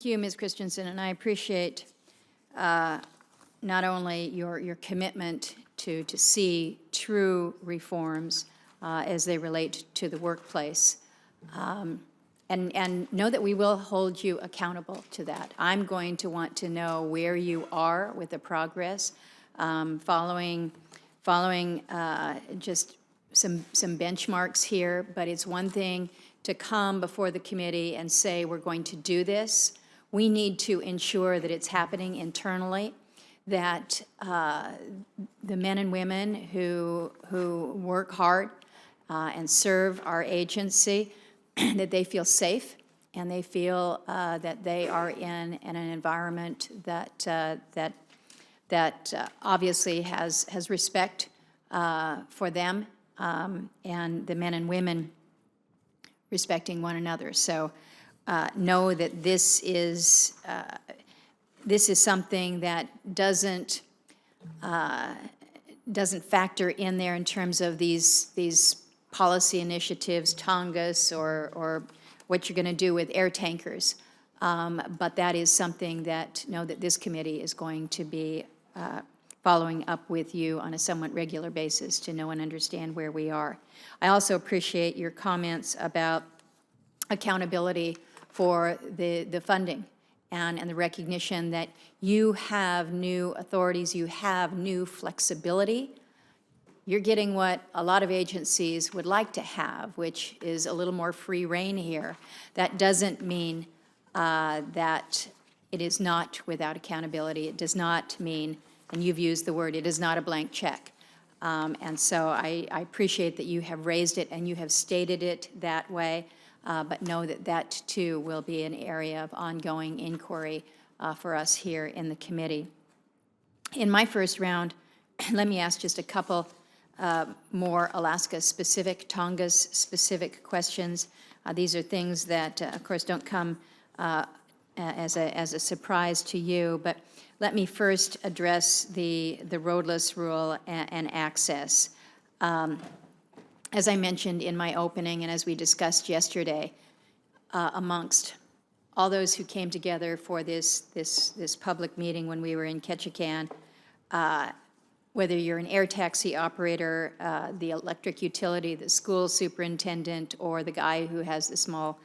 you, Ms. Christensen, and I appreciate not only your commitment to see true reforms as they relate to the workplace, and know that we will hold you accountable to that. I'm going to want to know where you are with the progress, following just some benchmarks here, but it's one thing to come before the committee and say we're going to do this. We need to ensure that it's happening internally, that the men and women who work hard and serve our agency, that they feel safe and they feel that they are in an environment that obviously has respect for them and the men and women respecting one another. So know that this is something that doesn't factor in there in terms of these policy initiatives, Tongass, or what you're going to do with air tankers. But that is something that know that this committee is going to be following up with you on a somewhat regular basis to know and understand where we are. I also appreciate your comments about accountability for the funding and the recognition that you have new authorities, you have new flexibility. You're getting what a lot of agencies would like to have, which is a little more free rein here. That doesn't mean that it is not without accountability. It does not mean, and you've used the word, it is not a blank check. And so I appreciate that you have raised it and you have stated it that way, but know that that too will be an area of ongoing inquiry for us here in the committee. In my first round, let me ask just a couple more Alaska-specific, Tongass-specific questions. These are things that, of course, don't come as a surprise to you, but let me first address the roadless rule and access. As I mentioned in my opening and as we discussed yesterday, amongst all those who came together for this public meeting when we were in Ketchikan, whether you're an air taxi operator, the electric utility, the school superintendent, or the guy who has the small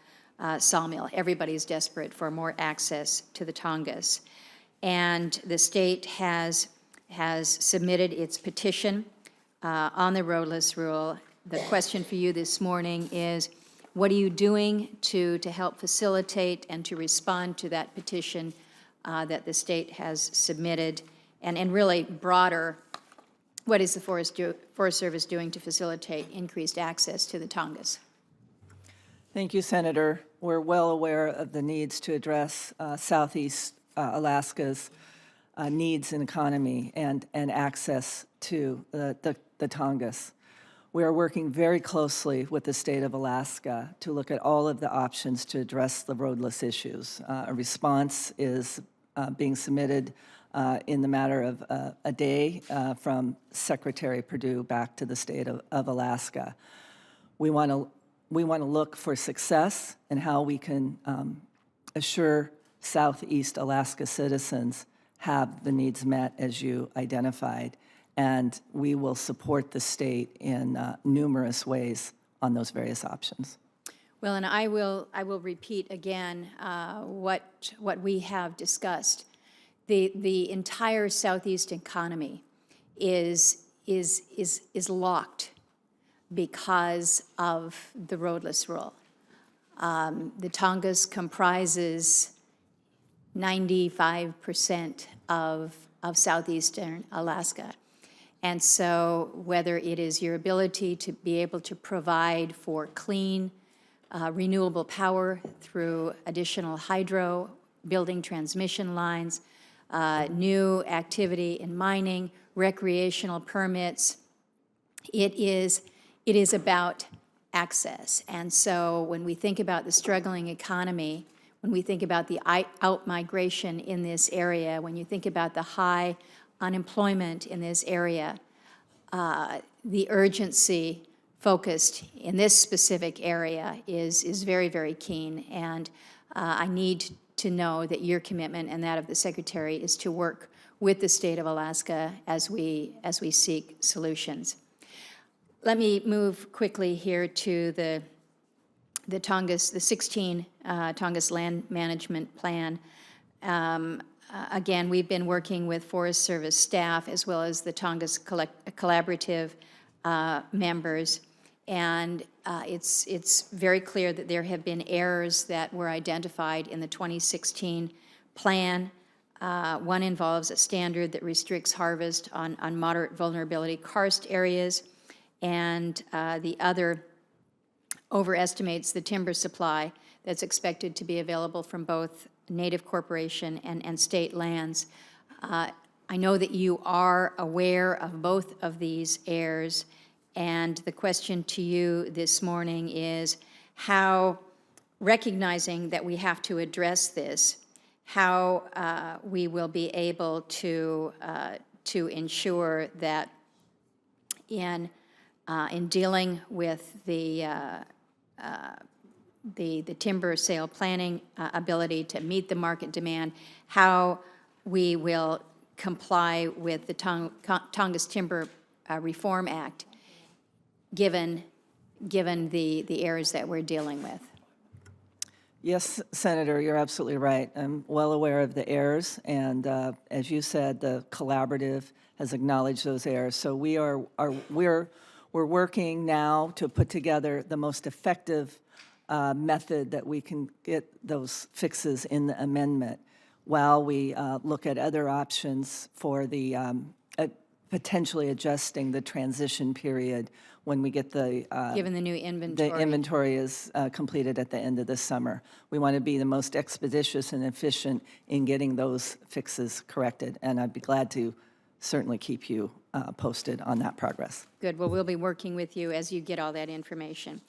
sawmill, everybody's desperate for more access to the Tongass. And the state has submitted its petition on the roadless rule. The question for you this morning is, what are you doing to help facilitate and to respond to that petition that the state has submitted? And really broader, what is the Forest Service doing to facilitate increased access to the Tongass? Thank you, Senator. We're well aware of the needs to address Southeast Alaska's needs and economy and access to the Tongass. We are working very closely with the state of Alaska to look at all of the options to address the roadless issues. A response is being submitted in the matter of a day from Secretary Perdue back to the state of Alaska. We want to look for success in how we can assure Southeast Alaska citizens have the needs met as you identified, and we will support the state in numerous ways on those various options. Well, and I will repeat again what we have discussed. The entire Southeast economy is locked because of the roadless rule. The Tongass comprises 95% of southeastern Alaska. And so whether it is your ability to be able to provide for clean, renewable power through additional hydro, building transmission lines, new activity in mining, recreational permits, it is about access. And so when we think about the struggling economy, when we think about the out-migration in this area, when you think about the high unemployment in this area, the urgency focused in this specific area is very, very keen. And I need to know that your commitment and that of the Secretary is to work with the state of Alaska as we seek solutions. Let me move quickly here to the Tongass, the 16 Tongass Land Management Plan. Again, we've been working with Forest Service staff as well as the Tongass Collaborative members, and it's very clear that there have been errors that were identified in the 2016 plan. One involves a standard that restricts harvest on moderate vulnerability karst areas, and the other overestimates the timber supply that's expected to be available from both Native corporation and state lands. I know that you are aware of both of these errors, and the question to you this morning is how, recognizing that we have to address this, how we will be able to ensure that in dealing with the timber sale planning ability to meet the market demand, how we will comply with the Tongass Timber Reform Act, given the errors that we're dealing with. Yes, Senator, you're absolutely right. I'm well aware of the errors, and as you said, the collaborative has acknowledged those errors. So we're working now to put together the most effective method that we can get those fixes in the amendment, while we look at other options for the potentially adjusting the transition period when we get the Given the new inventory. The inventory is completed at the end of the summer. We want to be the most expeditious and efficient in getting those fixes corrected, and I'd be glad to certainly keep you posted on that progress. Good. Well, we'll be working with you as you get all that information.